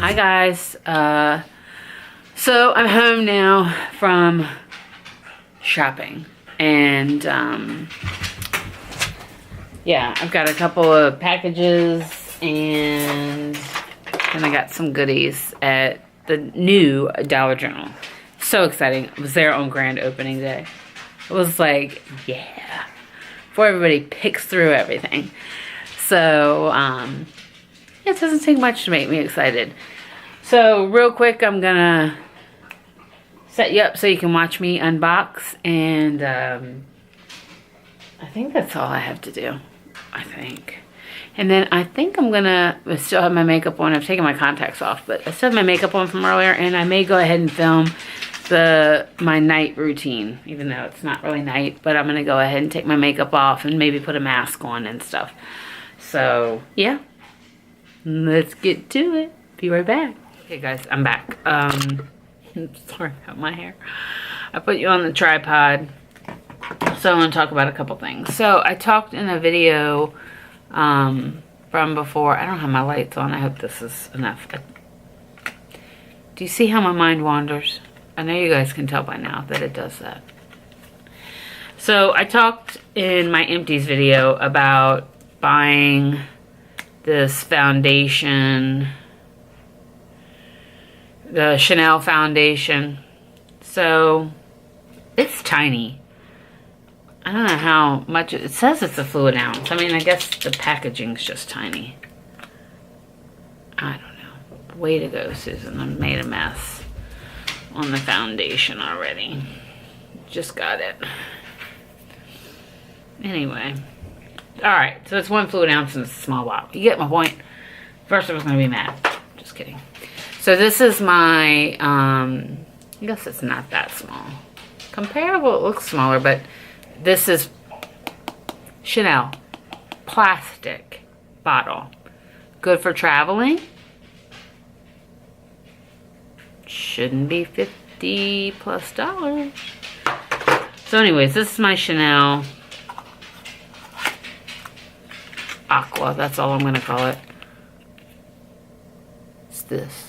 Hi guys, so I'm home now from shopping, and yeah, I've got a couple of packages, and then I got some goodies at the new Dollar General. So exciting. It was there on grand opening day. It was like, yeah, before everybody picks through everything. So it doesn't take much to make me excited. So real quick, I'm gonna set you up so you can watch me unbox, and I think that's all I have to do. I think. And then I think I'm gonna still have my makeup on. I've taken my contacts off, but I still have my makeup on from earlier, and I may go ahead and film my night routine, even though it's not really night, but I'm gonna go ahead and take my makeup off and maybe put a mask on and stuff. So yeah, let's get to it. Be right back. Okay guys, I'm back. Sorry about my hair. I put you on the tripod, so I want to talk about a couple things. So I talked in a video from before. I don't have my lights on. I hope this is enough. Do you see how my mind wanders? I know you guys can tell by now that it does that. So I talked in my empties video about buying this foundation, the Chanel foundation. So it's tiny. I don't know how much it says. It's a fluid ounce. I mean, I guess the packaging's just tiny. I don't know. Way to go, Susan. I made a mess on the foundation already. Just got it. Anyway. Alright, so it's 1 fluid ounce and it's a small bottle. You get my point? First I was going to be mad. Just kidding. So this is my, I guess it's not that small. Comparable, it looks smaller, but this is Chanel plastic bottle. Good for traveling. Shouldn't be $50+. So anyways, this is my Chanel Aqua. That's all I'm going to call it. It's this.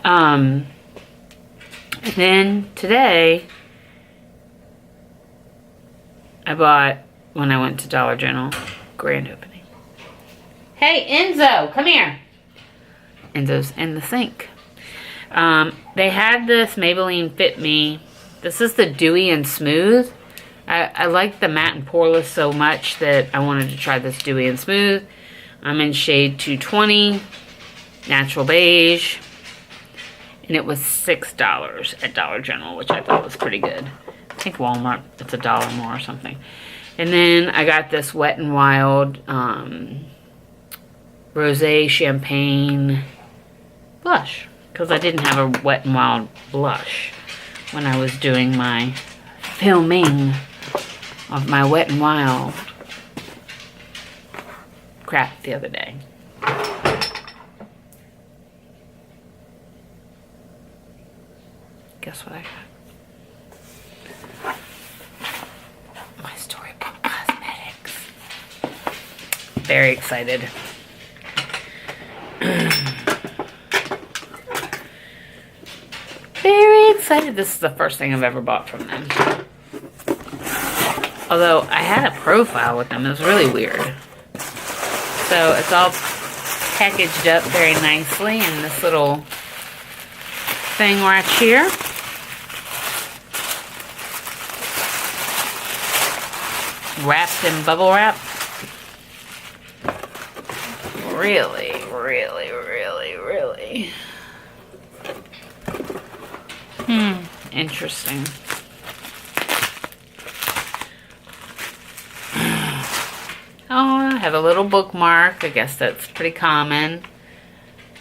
And then today I bought, when I went to Dollar General, grand opening. Hey Enzo, come here. Enzo's in the sink. They had this Maybelline Fit Me. This is the Dewy and Smooth. I like the matte and poreless so much that I wanted to try this Dewy and Smooth. I'm in shade 220, natural beige, and it was $6 at Dollar General, which I thought was pretty good. I think Walmart, it's $1 more or something. And then I got this Wet n Wild Rosé Champagne blush, because I didn't have a Wet n Wild blush when I was doing my filming of my Wet n Wild crap the other day. Guess what I got? My Storybook Cosmetics. Very excited. Very excited. This is the first thing I've ever bought from them. Although I had a profile with them. It was really weird. So it's all packaged up very nicely in this little thing right here. Wrapped in bubble wrap. Really, really, really, really. Interesting. Oh, I have a little bookmark. I guess that's pretty common.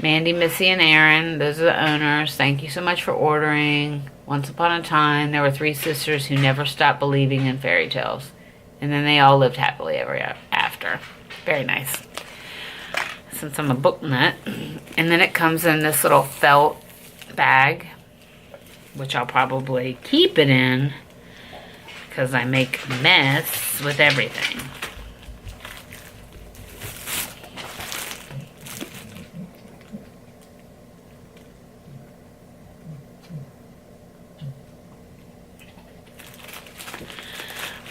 Mandy, Missy, and Aaron. Those are the owners. Thank you so much for ordering. Once upon a time, there were 3 sisters who never stopped believing in fairy tales. And then they all lived happily ever after. Very nice. Since I'm a book nut. And then it comes in this little felt bag, which I'll probably keep it in because I make a mess with everything.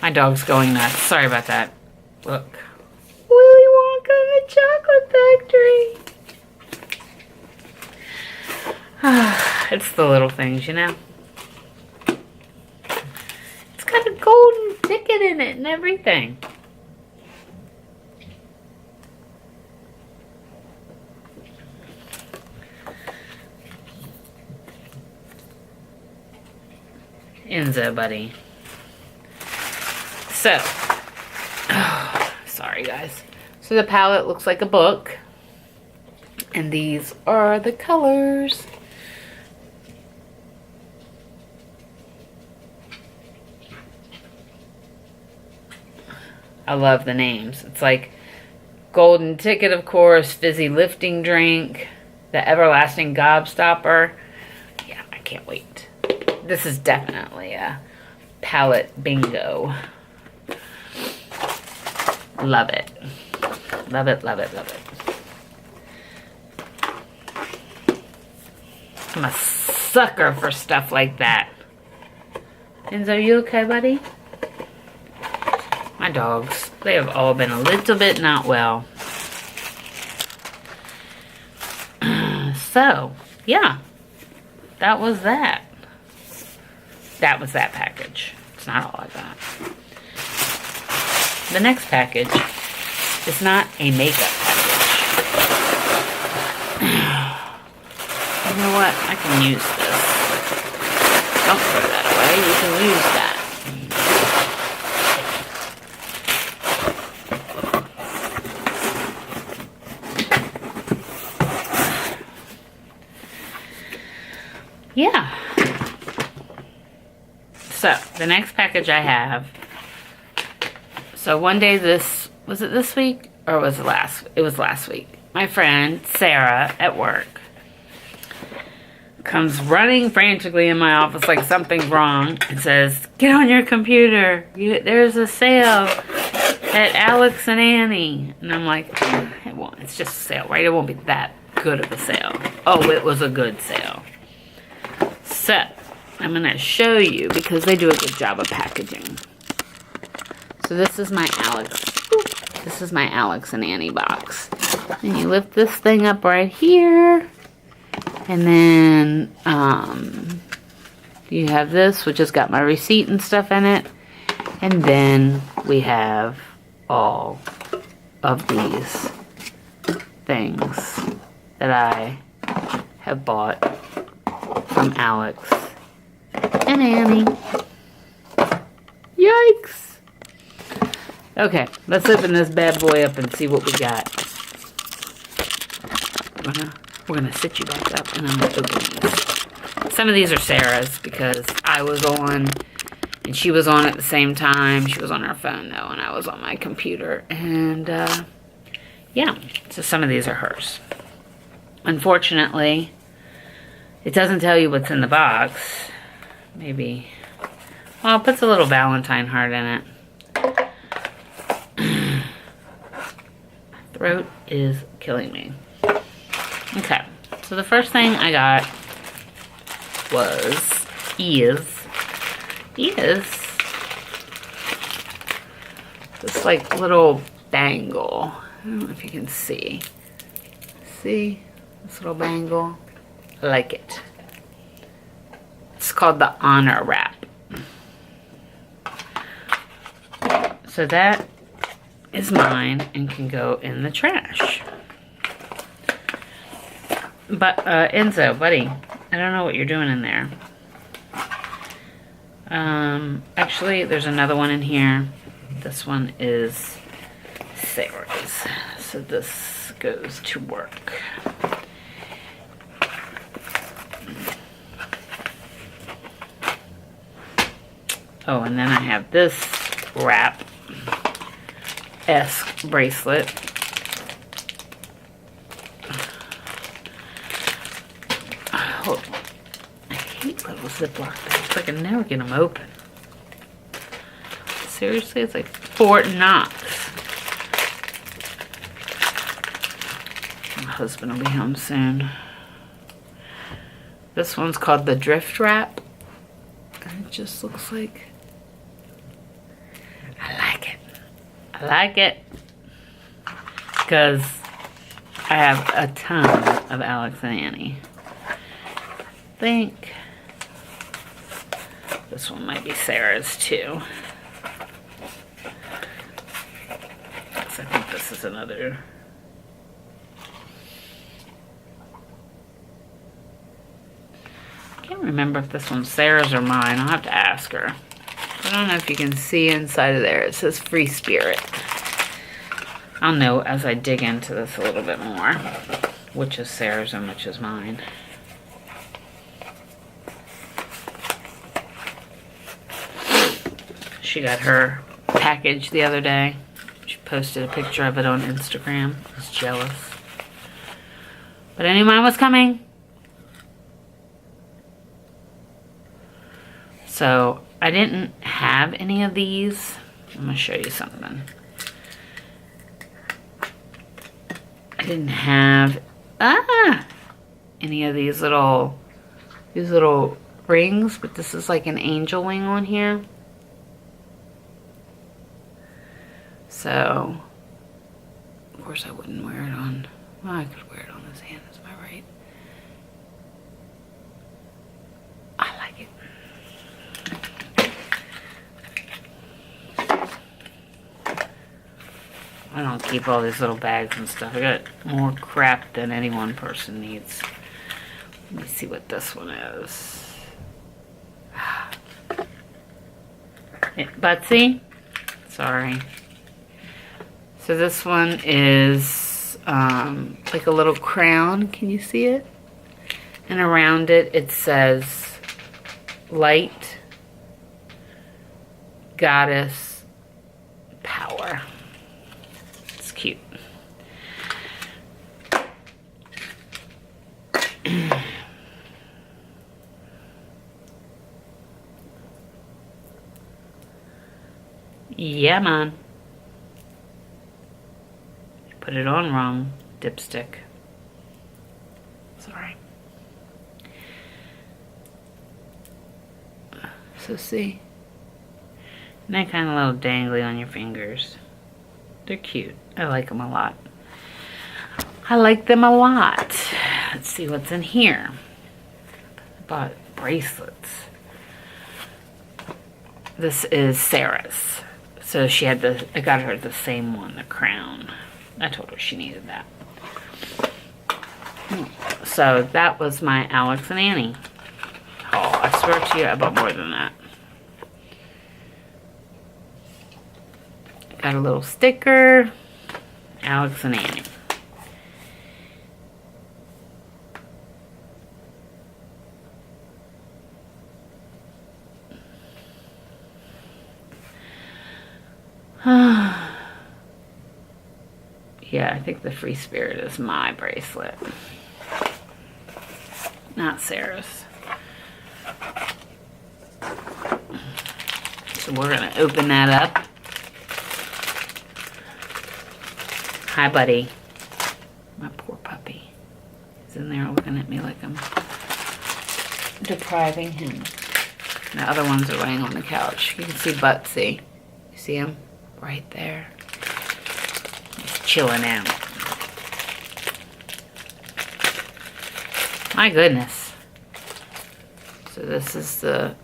My dog's going nuts. Sorry about that. Look. Willy Wonka and the Chocolate Factory. It's the little things, you know. It's got a golden ticket in it and everything. Enzo, buddy. So, sorry guys. So the palette looks like a book. And these are the colors. I love the names. It's like Golden Ticket, of course, Fizzy Lifting Drink, the Everlasting Gobstopper. Yeah, I can't wait. This is definitely a palette bingo. Love it. Love it, love it, love it. I'm a sucker for stuff like that. Enzo, you okay, buddy? My dogs, they have all been a little bit not well. So, yeah. That was that. That was that package. It's not all I got. The next package is not a makeup package. You know what? I can use this. Don't throw that away. You can use that. Yeah. So, the next package I have. So, one day was it this week? Or was it it was last week. My friend, Sarah, at work, comes running frantically in my office like something's wrong and says, "Get on your computer. There's a sale at Alex and Annie." And I'm like, it's just a sale, right? It won't be that good of a sale. Oh, it was a good sale. So, I'm going to show you because they do a good job of packaging. So this is my Alex and Annie box. And you lift this thing up right here. And then you have this, which has got my receipt and stuff in it. And then we have all of these things that I have bought from Alex and Annie. Yikes! Okay, let's open this bad boy up and see what we got. We're gonna sit you back up and I'm gonna open these. Some of these are Sarah's because I was on and she was on at the same time. She was on her phone though and I was on my computer. And yeah, so some of these are hers. Unfortunately, it doesn't tell you what's in the box. Maybe, well, it puts a little Valentine heart in it. Throat is killing me. Okay, so the first thing I got is this like little bangle. I don't know if you can see. See this little bangle? I like it. It's called the Honor Wrap. So that is mine and can go in the trash. But Enzo, buddy, I don't know what you're doing in there. Actually, there's another one in here. This one is Sarah's. So this goes to work. Oh, and then I have this wrap-esque bracelet. Oh, I hate little Ziploc bags. I can never get them open. Seriously, it's like Fort Knox. My husband will be home soon. This one's called the Drift Wrap. And it just looks like I like it. Because I have a ton of Alex and Annie. I think this one might be Sarah's too. So I think this is another. I can't remember if this one's Sarah's or mine. I'll have to ask her. I don't know if you can see inside of there. It says Free Spirit. I'll know as I dig into this a little bit more, which is Sarah's and which is mine. She got her package the other day. She posted a picture of it on Instagram. I was jealous. But I knew mine was coming. So I didn't have any of these. I'm going to show you something. I didn't have any of these little rings, but this is like an angel wing on here. So, of course I wouldn't wear it on, well, I could wear it on his hand, am I right? I like it. I don't keep all these little bags and stuff. I got more crap than any one person needs. Let me see what this one is. Butsy? Sorry. So this one is like a little crown. Can you see it? And around it, it says Light, Goddess, Power. It's cute. Yeah, man. Put it on wrong, dipstick. Sorry. So see? And they're kind of a little dangly on your fingers. They're cute. I like them a lot. I like them a lot. Let's see what's in here. I bought bracelets. This is Sarah's. So she had I got her the same one, the crown. I told her she needed that. So that was my Alex and Annie. Oh, I swear to you, I bought more than that. Got a little sticker. Alex and Annie. Yeah, I think the Free Spirit is my bracelet. Not Sarah's. So we're going to open that up. Hi, buddy. My poor puppy. He's in there looking at me like I'm depriving him. The other ones are laying on the couch. You can see Butsy. You see him? Right there. He's chilling out. My goodness. So this is the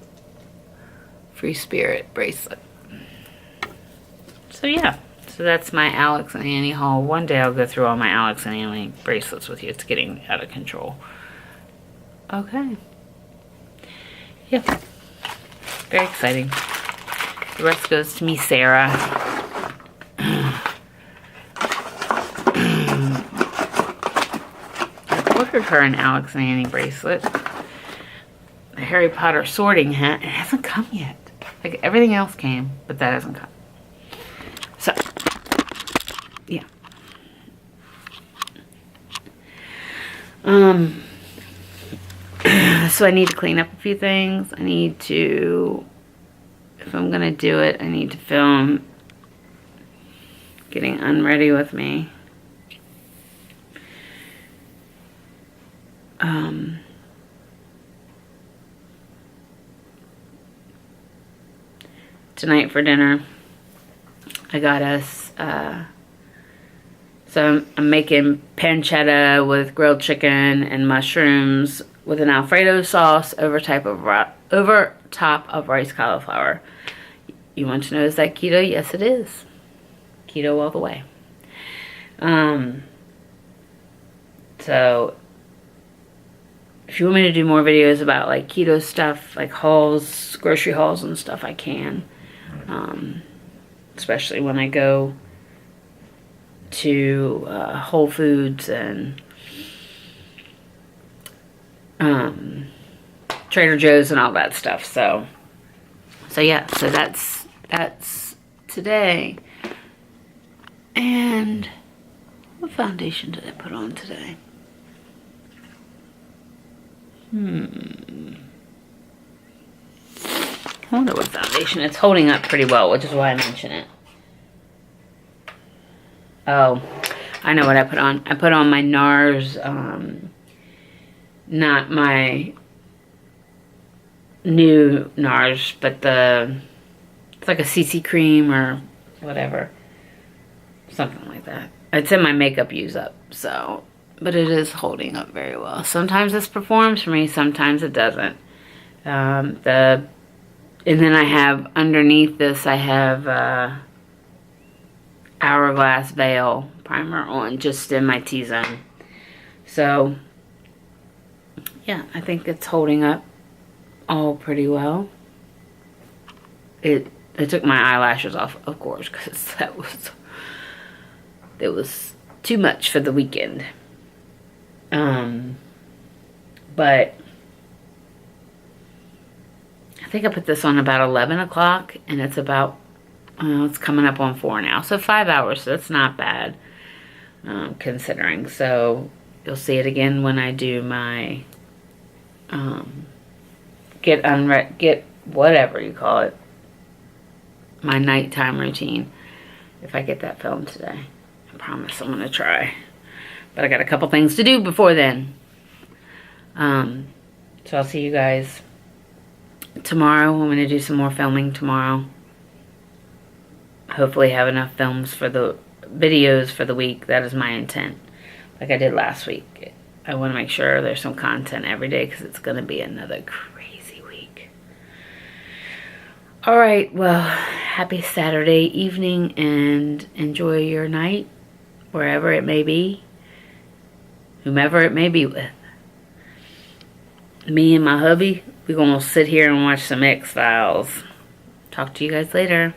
Free Spirit bracelet. So yeah. So that's my Alex and Annie haul. One day I'll go through all my Alex and Annie bracelets with you. It's getting out of control. Okay. Yeah. Very exciting. The rest goes to me, Sarah. I ordered her an Alex and Annie bracelet. The Harry Potter sorting hat. It hasn't come yet. Like everything else came, but that hasn't come. So, yeah. So I need to clean up a few things. I need to, if I'm gonna do it, I need to film getting unready with me. Tonight for dinner, I got us So I'm making pancetta with grilled chicken and mushrooms with an Alfredo sauce over top of rice cauliflower. You want to know, is that keto? Yes, it is. Keto all the way. So if you want me to do more videos about like keto stuff, like hauls, grocery hauls and stuff, I can. Especially when I go to Whole Foods and Trader Joe's and all that stuff. So yeah, so that's today. And what foundation did I put on today? I wonder what foundation. It's holding up pretty well, which is why I mention it. Oh, I know what I put on. I put on my NARS, not my new NARS, but it's like a CC cream or whatever. Something like that. It's in my makeup use up, so, but it is holding up very well. Sometimes this performs for me, sometimes it doesn't. And then I have, underneath this, I have Hourglass Veil primer on, just in my T-zone. So, yeah, I think it's holding up all pretty well. I took my eyelashes off, of course, because it was too much for the weekend. But I think I put this on about 11 o'clock, and it's about, it's coming up on 4 now. So 5 hours, so that's not bad, considering. So you'll see it again when I do my, get whatever you call it, my nighttime routine, if I get that filmed today. I promise I'm going to try. But I got a couple things to do before then. So I'll see you guys tomorrow. I'm going to do some more filming tomorrow. Hopefully have enough films for the videos for the week. That is my intent. Like I did last week. I want to make sure there's some content every day because it's going to be another crazy week. Alright, well, happy Saturday evening and enjoy your night, wherever it may be, whomever it may be with. Me and my hubby, we're going to sit here and watch some X-Files. Talk to you guys later.